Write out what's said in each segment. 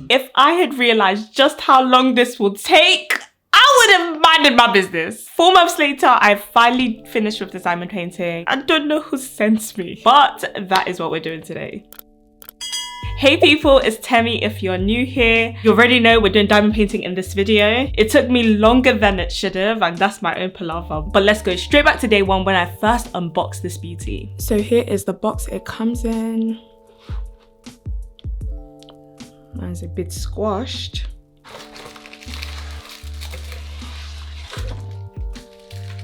If I had realized just how long this will take, I would have minded my business. 4 months later, I finally finished with this diamond painting. I don't know who sent me, but that is what we're doing today. Hey people, it's Temi. If you're new here, you already know we're doing diamond painting in this video. It took me longer than it should have, and that's my own palaver. But let's go straight back to day one when I first unboxed this beauty. So here is the box it comes in. Mine's a bit squashed.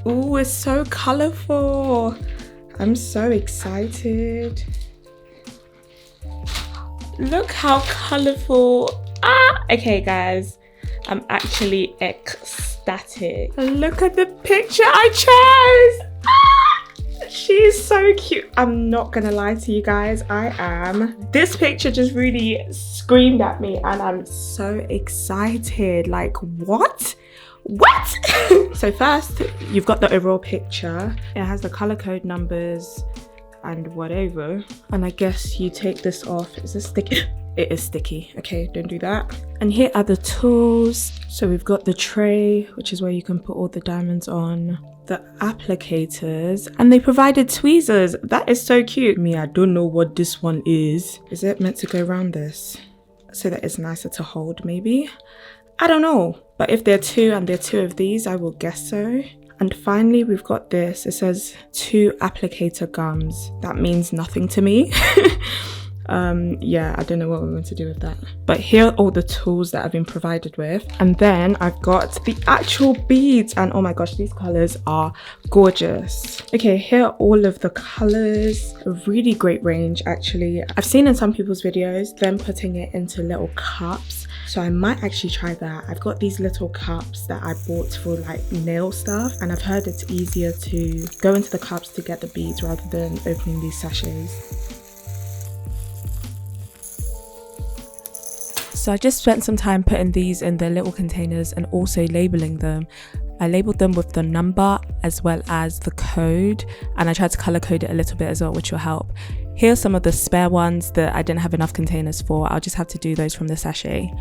Ooh, it's so colorful. I'm so excited. Look how colorful. Okay guys, I'm actually ecstatic. Look at the picture I chose. She's so cute. I'm not gonna lie to you guys, I am. This picture just really screamed at me and I'm so excited. Like, what? So first, you've got the overall picture. It has the color code numbers and whatever. And I guess you take this off. Is this sticky? It is sticky. Okay, don't do that. And here are the tools. So we've got the tray, which is where you can put all the diamonds on. The applicators, and they provided tweezers. That is so cute. I don't know what this one is. Is it meant to go around this so that it's nicer to hold maybe? I don't know. But if there are two and there are two of these, I will guess so. And finally, we've got this. It says 2 applicator gums. That means nothing to me. Yeah, I don't know what we're going to do with that. But here are all the tools that I've been provided with. And then I've got the actual beads. And oh my gosh, these colors are gorgeous. Okay, here are all of the colors. A really great range, actually. I've seen in some people's videos them putting it into little cups. So I might actually try that. I've got these little cups that I bought for like nail stuff, and I've heard it's easier to go into the cups to get the beads rather than opening these sachets. So I just spent some time putting these in the little containers and also labeling them. I labeled them with the number as well as the code, and I tried to color code it a little bit as well, which will help. Here's some of the spare ones that I didn't have enough containers for. I'll just have to do those from the sachet.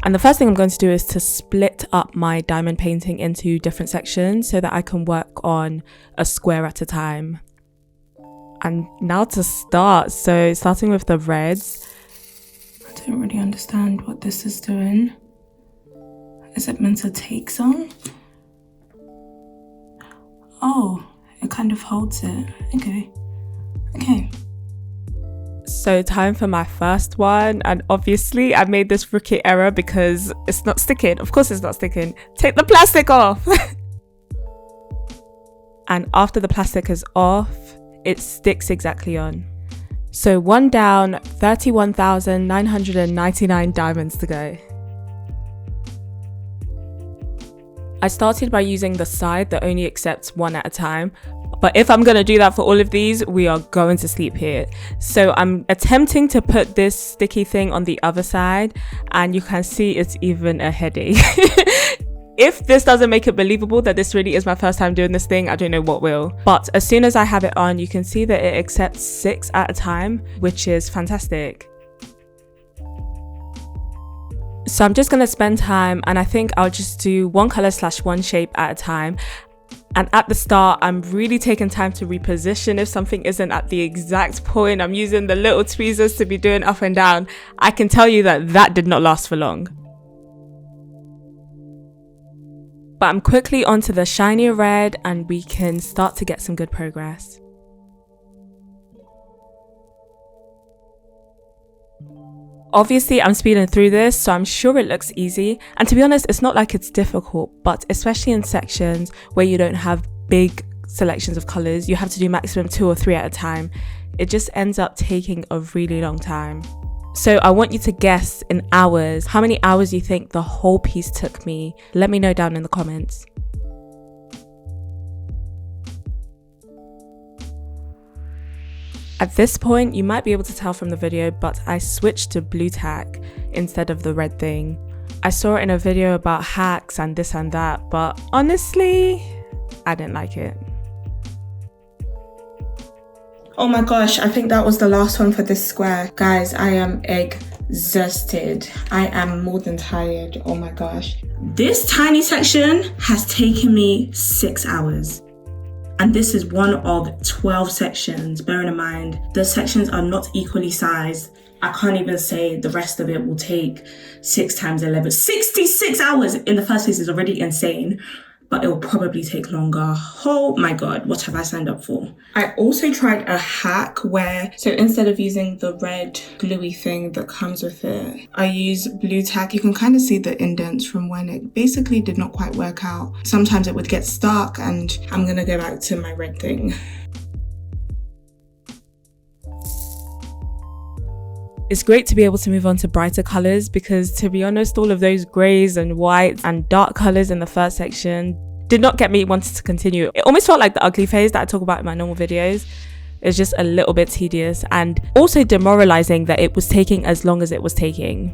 And the first thing I'm going to do is to split up my diamond painting into different sections so that I can work on a square at a time. And now to start. So starting with the reds. I don't really understand what this is doing. Is it meant to take some? Oh, it kind of holds it. Okay. So time for my first one, and obviously I made this rookie error because it's not sticking. Of course it's not sticking. Take the plastic off. And after the plastic is off, it sticks exactly on. So one down, 31,999 diamonds to go. I started by using the side that only accepts one at a time. But if I'm going to do that for all of these, we are going to sleep here. So I'm attempting to put this sticky thing on the other side, and you can see it's even a headache. If this doesn't make it believable that this really is my first time doing this thing, I don't know what will. But as soon as I have it on, you can see that it accepts 6 at a time, which is fantastic. So I'm just going to spend time, and I think I'll just do one color / one shape at a time. And at the start, I'm really taking time to reposition if something isn't at the exact point. I'm using the little tweezers to be doing up and down. I can tell you that that did not last for long. But I'm quickly onto the shinier red, and we can start to get some good progress. Obviously, I'm speeding through this, so I'm sure it looks easy. And to be honest, it's not like it's difficult, but especially in sections where you don't have big selections of colors, you have to do maximum 2 or 3 at a time. It just ends up taking a really long time. So I want you to guess in hours, how many hours you think the whole piece took me. Let me know down in the comments. At this point, you might be able to tell from the video, but I switched to blue tack instead of the red thing. I saw it in a video about hacks and this and that, but honestly, I didn't like it. Oh my gosh, I think that was the last one for this square. Guys, I am exhausted. I am more than tired. Oh my gosh. This tiny section has taken me 6 hours. And this is one of 12 sections. Bearing in mind, the sections are not equally sized. I can't even say the rest of it will take 6 times 11. 66 hours in the first place is already insane, but it will probably take longer. Oh my God, what have I signed up for? I also tried a hack where, so instead of using the red gluey thing that comes with it, I use blue tack. You can kind of see the indents from when it basically did not quite work out. Sometimes it would get stuck, and I'm gonna go back to my red thing. It's great to be able to move on to brighter colours because, to be honest, all of those greys and whites and dark colours in the first section did not get me wanting to continue. It almost felt like the ugly phase that I talk about in my normal videos. It's just a little bit tedious and also demoralising that it was taking as long as it was taking.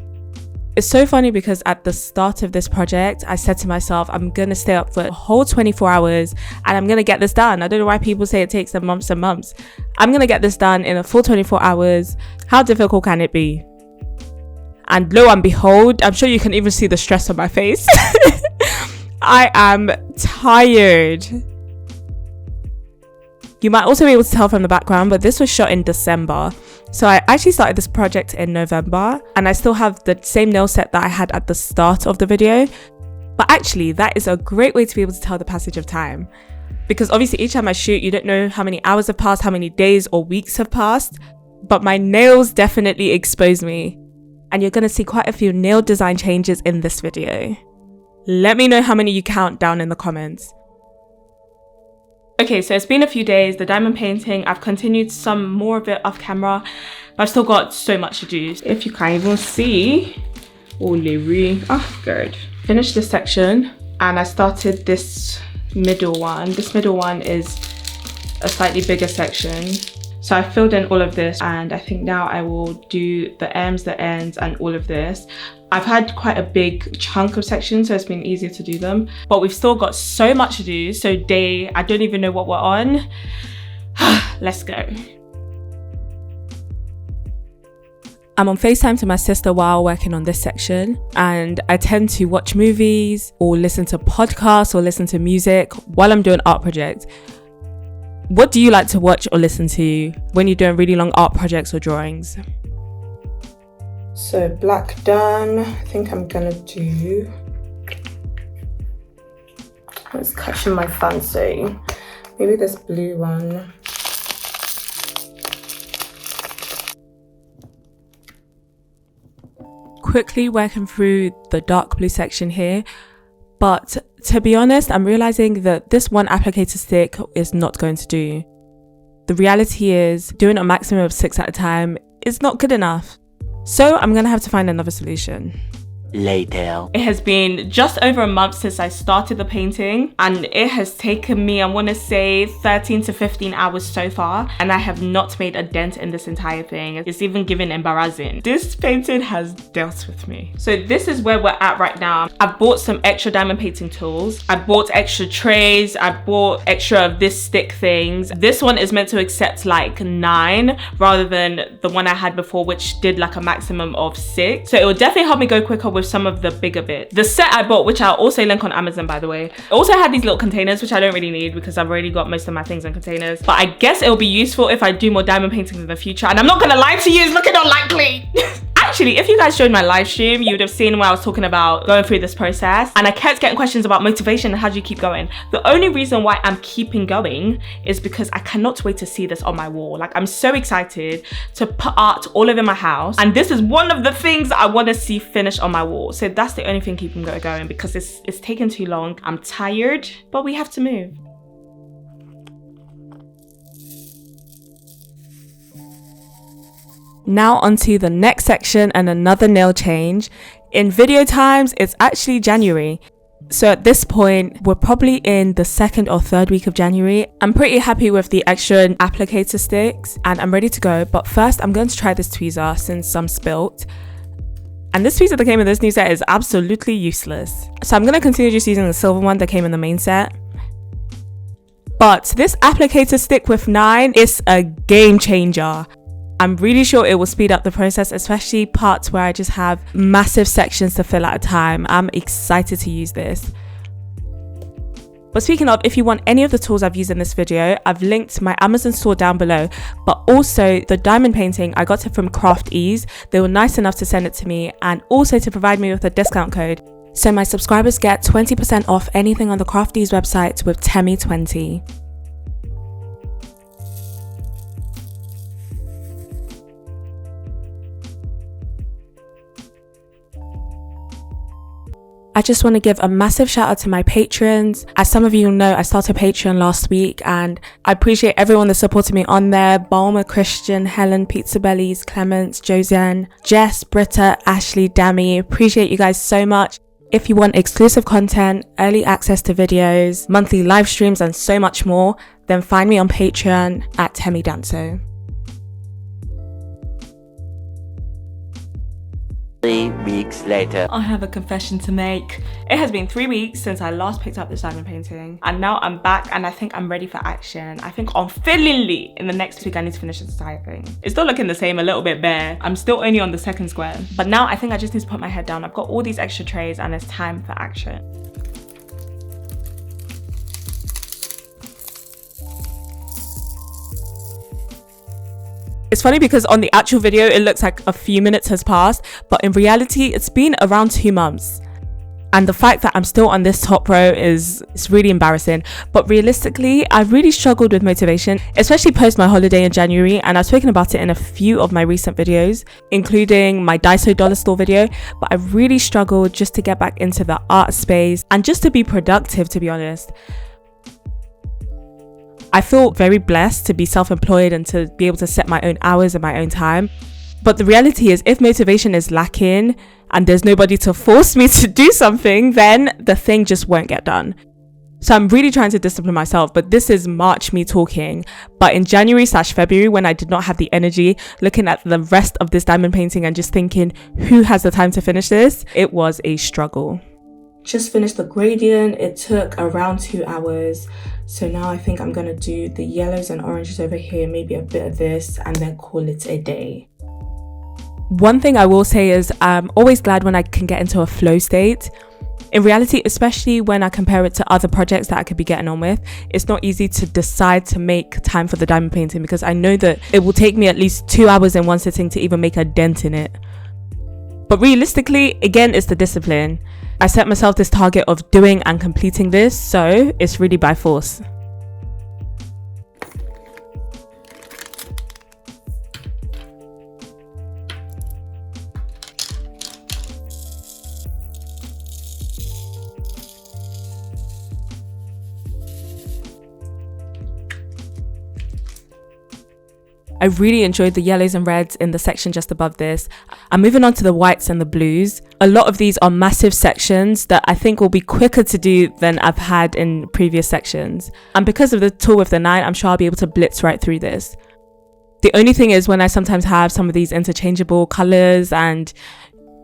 It's so funny because at the start of this project, I said to myself, I'm going to stay up for a whole 24 hours and I'm going to get this done. I don't know why people say it takes them months and months. I'm going to get this done in a full 24 hours. How difficult can it be? And lo and behold, I'm sure you can even see the stress on my face. I am tired. You might also be able to tell from the background, but this was shot in December. So I actually started this project in November and I still have the same nail set that I had at the start of the video. But actually, that is a great way to be able to tell the passage of time. Because obviously each time I shoot, you don't know how many hours have passed, how many days or weeks have passed. But my nails definitely expose me. And you're going to see quite a few nail design changes in this video. Let me know how many you count down in the comments. Okay, so it's been a few days, the diamond painting, I've continued some more of it off camera, but I've still got so much to do. If you can't even see, good. Finished this section and I started this middle one. This middle one is a slightly bigger section. So I filled in all of this and I think now I will do the M's, the N's and all of this. I've had quite a big chunk of sections, so it's been easier to do them. But we've still got so much to do. So I don't even know what we're on. Let's go. I'm on FaceTime to my sister while working on this section. And I tend to watch movies or listen to podcasts or listen to music while I'm doing art projects. What do you like to watch or listen to when you're doing really long art projects or drawings? So black done. I think I'm gonna do, it's catching my fancy. Maybe this blue one. Quickly working through the dark blue section here. But to be honest, I'm realizing that this one applicator stick is not going to do. The reality is doing a maximum of 6 at a time is not good enough. So I'm gonna have to find another solution. Later. It has been just over a month since I started the painting and it has taken me, I want to say 13 to 15 hours so far, and I have not made a dent in this entire thing. It's even given embarrassing. This painting has dealt with me. So this is where we're at right now. I bought some extra diamond painting tools. I bought extra trays. I bought extra of this stick things. This one is meant to accept like 9 rather than the one I had before, which did like a maximum of 6. So it will definitely help me go quicker with some of the bigger bits. The set I bought, which I'll also link on Amazon by the way, it also had these little containers, which I don't really need because I've already got most of my things in containers. But I guess it'll be useful if I do more diamond paintings in the future. And I'm not gonna lie to you, it's looking unlikely. Actually, if you guys joined my live stream, you would have seen where I was talking about going through this process and I kept getting questions about motivation and how do you keep going. The only reason why I'm keeping going is because I cannot wait to see this on my wall. Like, I'm so excited to put art all over my house, and this is one of the things I want to see finished on my wall. So that's the only thing keeping me going because it's taken too long. I'm tired, but we have to move. Now onto the next section and another nail change. In video times, it's actually January. So at this point, we're probably in the 2nd or 3rd week of January. I'm pretty happy with the extra applicator sticks and I'm ready to go. But first, I'm going to try this tweezer since some spilt. And this tweezer that came in this new set is absolutely useless. So I'm going to continue just using the silver one that came in the main set. But this applicator stick with 9 is a game changer. I'm really sure it will speed up the process, especially parts where I just have massive sections to fill at a time. I'm excited to use this. But speaking of, if you want any of the tools I've used in this video, I've linked my Amazon store down below, but also the diamond painting, I got it from Craft Ease. They were nice enough to send it to me and also to provide me with a discount code. So my subscribers get 20% off anything on the Craft Ease website with Temi20. I just want to give a massive shout out to my patrons. As some of you know, I started Patreon last week and I appreciate everyone that supported me on there. Balmer, Christian, Helen, Pizza Bellies, Clements, Joseanne, Jess, Britta, Ashley, Dami. Appreciate you guys so much. If you want exclusive content, early access to videos, monthly live streams and so much more, then find me on Patreon at Temi Danso. 3 weeks later. I have a confession to make. It has been 3 weeks since I last picked up this diamond painting and now I'm back and I think I'm ready for action. I think unfailingly in the next week I need to finish this entire thing. It's still looking the same, a little bit bare. I'm still only on the second square. But now I think I just need to put my head down. I've got all these extra trays and it's time for action. It's funny because on the actual video, it looks like a few minutes has passed, but in reality, it's been around 2 months. And the fact that I'm still on this top row it's really embarrassing. But realistically, I really struggled with motivation, especially post my holiday in January. And I've spoken about it in a few of my recent videos, including my Daiso Dollar Store video. But I really struggled just to get back into the art space and just to be productive, to be honest. I feel very blessed to be self-employed and to be able to set my own hours and my own time. But the reality is, if motivation is lacking and there's nobody to force me to do something, then the thing just won't get done. So I'm really trying to discipline myself, but this is March me talking. But in January/February, when I did not have the energy, looking at the rest of this diamond painting and just thinking, who has the time to finish this? It was a struggle. Just finished the gradient. It took around 2 hours. So now I think I'm going to do the yellows and oranges over here, maybe a bit of this, and then call it a day. One thing I will say is I'm always glad when I can get into a flow state. In reality, especially when I compare it to other projects that I could be getting on with, it's not easy to decide to make time for the diamond painting because I know that it will take me at least 2 hours in one sitting to even make a dent in it. But realistically, again, it's the discipline. I set myself this target of doing and completing this, so it's really by force. I really enjoyed the yellows and reds in the section just above this. I'm moving on to the whites and the blues. A lot of these are massive sections that I think will be quicker to do than I've had in previous sections. And because of the tool with the 9, I'm sure I'll be able to blitz right through this. The only thing is when I sometimes have some of these interchangeable colors and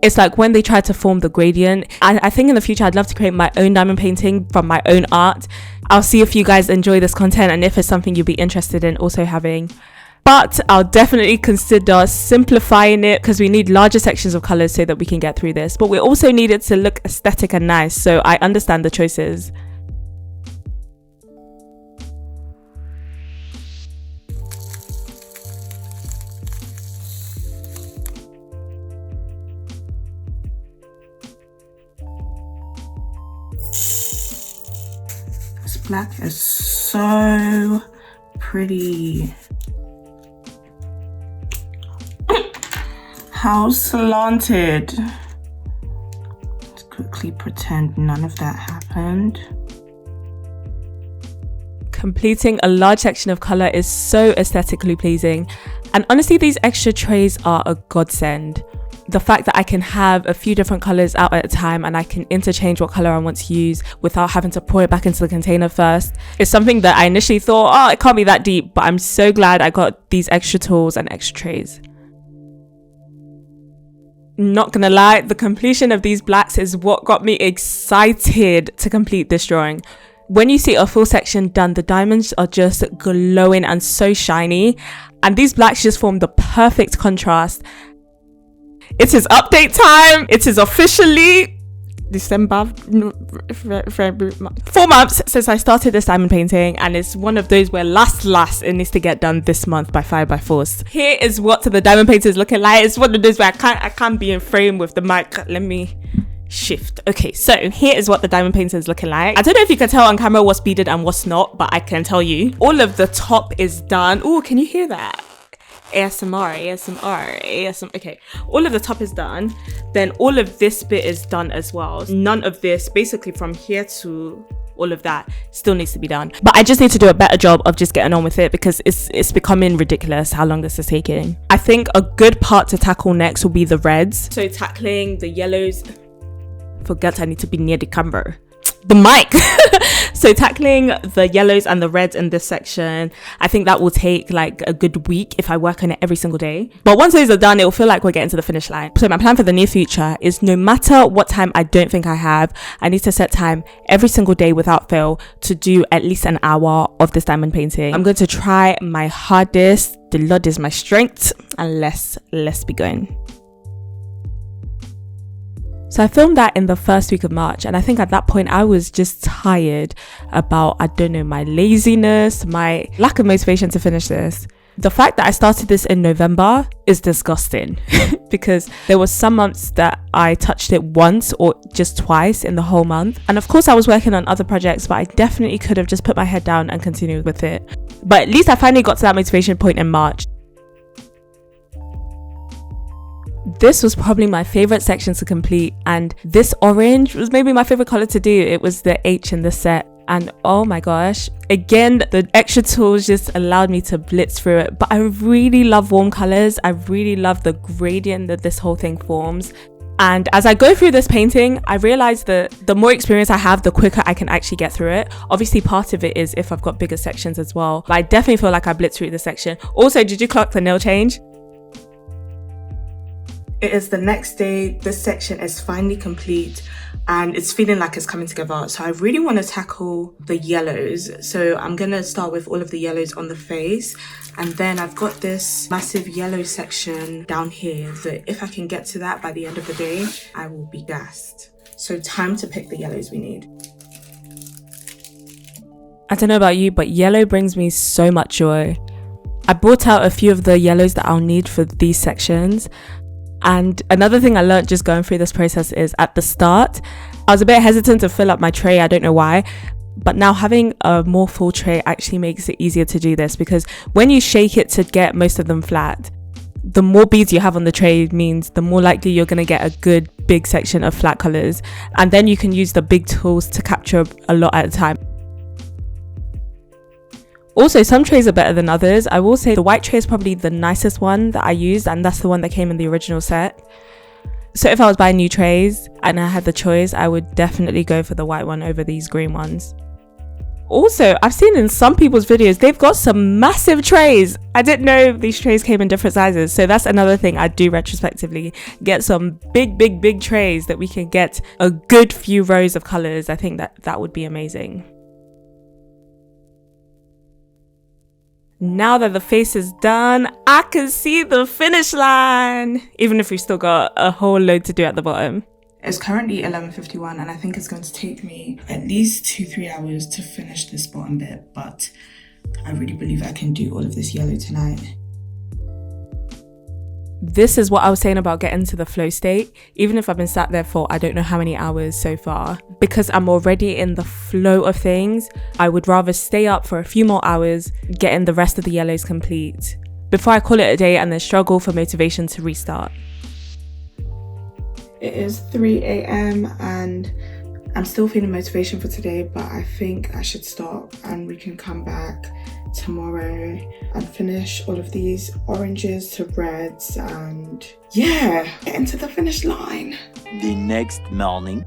it's like when they try to form the gradient. I think in the future I'd love to create my own diamond painting from my own art. I'll see if you guys enjoy this content and if it's something you'd be interested in also having. But I'll definitely consider simplifying it because we need larger sections of colors so that we can get through this. But we also need it to look aesthetic and nice, so I understand the choices. This black is so pretty. How slanted. Let's quickly pretend none of that happened. Completing a large section of color is so aesthetically pleasing. And honestly, these extra trays are a godsend. The fact that I can have a few different colors out at a time and I can interchange what color I want to use without having to pour it back into the container first is something that I initially thought, oh, it can't be that deep, but I'm so glad I got these extra tools and extra trays. Not gonna lie, the completion of these blacks is what got me excited to complete this drawing. When you see a full section done, the diamonds are just glowing and so shiny. And these blacks just form the perfect contrast. It is update time. It is officially December, 4 months since I started this diamond painting, and it's one of those where last it needs to get done this month by fire by force. Here is what the diamond painting is looking like. It's one of those where I can't be in frame with the mic. Let me shift. Okay, so here is what the diamond painting is looking like. I don't know if you can tell on camera what's beaded and what's not, but I can tell you all of the top is done. Oh, can you hear that? ASMR. Okay, all of the top is done. Then all of this bit is done as well. None of this, basically from here to all of that, still needs to be done. But I just need to do a better job of just getting on with it, because it's becoming ridiculous how long this is taking. I think a good part to tackle next will be the reds. So tackling the yellows. Forget I need to be near the camera. The mic. So tackling the yellows and the reds in this section, I think that will take like a good week if I work on it every single day. But once those are done, it will feel like we're getting to the finish line. So my plan for the near future is, no matter what time I don't think I have, I need to set time every single day without fail to do at least an hour of this diamond painting. I'm going to try my hardest. The Lord is my strength, and let's be going. So I filmed that in the first week of March, and I think at that point I was just tired about, I don't know, my laziness, my lack of motivation to finish this. The fact that I started this in November is disgusting because there was some months that I touched it once or just twice in the whole month. And of course I was working on other projects, but I definitely could have just put my head down and continued with it. But at least I finally got to that motivation point in March. This was probably my favorite section to complete, and this orange was maybe my favorite color to do. It was the H in the set, and oh my gosh, again, the extra tools just allowed me to blitz through it. But I really love warm colors. I really love the gradient that this whole thing forms. And as I go through this painting, I realize that the more experience I have, the quicker I can actually get through it. Obviously, part of it is if I've got bigger sections as well, but I definitely feel like I blitzed through this section. Also, did you clock the nail change? It is the next day. This section is finally complete and it's feeling like it's coming together. So I really want to tackle the yellows. So I'm going to start with all of the yellows on the face. And then I've got this massive yellow section down here that if I can get to that by the end of the day, I will be gassed. So time to pick the yellows we need. I don't know about you, but yellow brings me so much joy. I brought out a few of the yellows that I'll need for these sections. And another thing I learned just going through this process is at the start, I was a bit hesitant to fill up my tray. I don't know why. But now having a more full tray actually makes it easier to do this, because when you shake it to get most of them flat, the more beads you have on the tray means the more likely you're going to get a good big section of flat colors. And then you can use the big tools to capture a lot at a time. Also, some trays are better than others. I will say the white tray is probably the nicest one that I used, and that's the one that came in the original set. So if I was buying new trays and I had the choice, I would definitely go for the white one over these green ones. Also, I've seen in some people's videos, they've got some massive trays. I didn't know these trays came in different sizes. So that's another thing I'd do retrospectively. Get some big trays that we can get a good few rows of colors. I think that would be amazing. Now that the face is done, I can see the finish line, even if we've still got a whole load to do at the bottom. It's currently 11:51 and I think it's going to take me at least 2-3 hours to finish this bottom bit, but I really believe I can do all of this yellow tonight. This is what I was saying about getting to the flow state. Even if I've been sat there for I don't know how many hours so far, because I'm already in the flow of things, I would rather stay up for a few more hours, getting the rest of the yellows complete, before I call it a day and then struggle for motivation to restart. It is 3 a.m. and I'm still feeling motivation for today, but I think I should stop and we can come back tomorrow and finish all of these oranges to reds and yeah, get into the finish line. The next morning.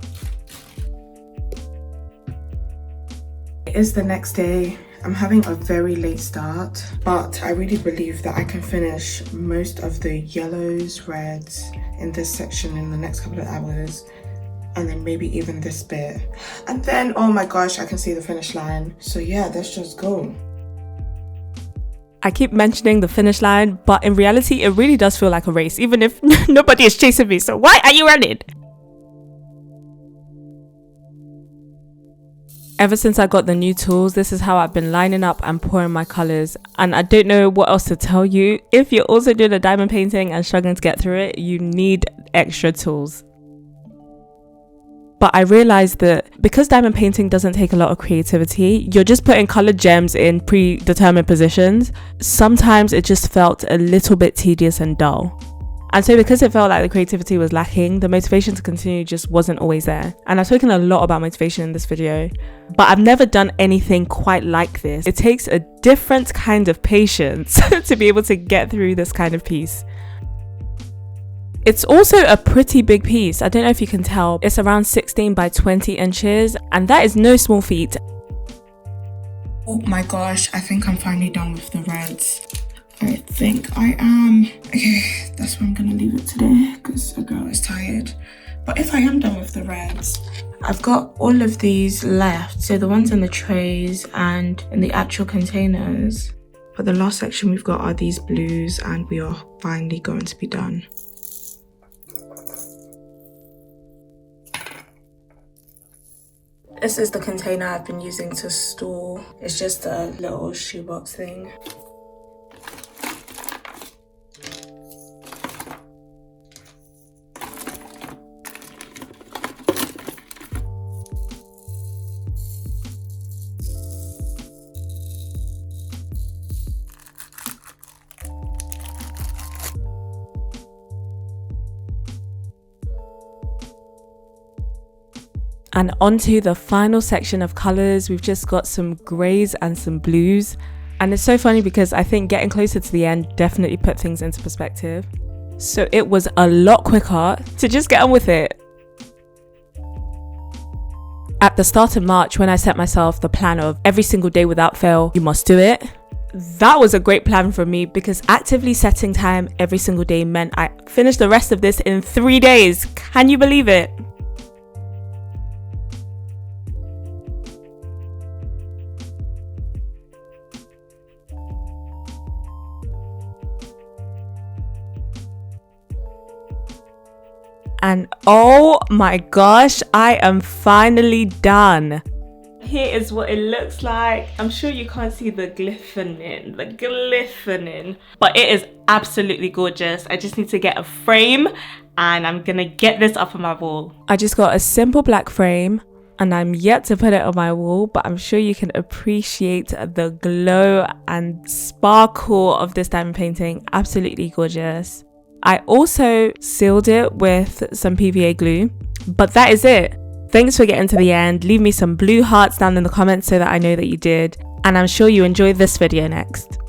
It is the next day. I'm having a very late start, but I really believe that I can finish most of the yellows, reds in this section in the next couple of hours, and then maybe even this bit. And then, oh my gosh, I can see the finish line. So yeah, let's just go. I keep mentioning the finish line, but in reality, it really does feel like a race, even if nobody is chasing me. So why are you running? Ever since I got the new tools, this is how I've been lining up and pouring my colors. And I don't know what else to tell you. If you're also doing a diamond painting and struggling to get through it, you need extra tools. But I realized that because diamond painting doesn't take a lot of creativity, you're just putting colored gems in predetermined positions. Sometimes it just felt a little bit tedious and dull. And so because it felt like the creativity was lacking, the motivation to continue just wasn't always there. And I've spoken a lot about motivation in this video, but I've never done anything quite like this. It takes a different kind of patience to be able to get through this kind of piece. It's also a pretty big piece. I don't know if you can tell. It's around 16 by 20 inches, and that is no small feat. Oh my gosh, I think I'm finally done with the reds. I think I am. Okay, that's where I'm gonna leave it today because the girl is tired. But if I am done with the reds, I've got all of these left. So the ones in the trays and in the actual containers. But the last section we've got are these blues, and we are finally going to be done. This is the container I've been using to store. It's just a little shoebox thing. And onto the final section of colors. We've just got some grays and some blues. And it's so funny because I think getting closer to the end definitely put things into perspective. So it was a lot quicker to just get on with it. At the start of March, when I set myself the plan of every single day without fail, you must do it. That was a great plan for me because actively setting time every single day meant I finished the rest of this in 3 days. Can you believe it? And oh my gosh, I am finally done. Here is what it looks like. I'm sure you can't see the glistening, but it is absolutely gorgeous. I just need to get a frame and I'm gonna get this up on my wall. I just got a simple black frame and I'm yet to put it on my wall, but I'm sure you can appreciate the glow and sparkle of this diamond painting. Absolutely gorgeous. I also sealed it with some PVA glue, but that is it. Thanks for getting to the end. Leave me some blue hearts down in the comments so that I know that you did. And I'm sure you enjoyed this video next.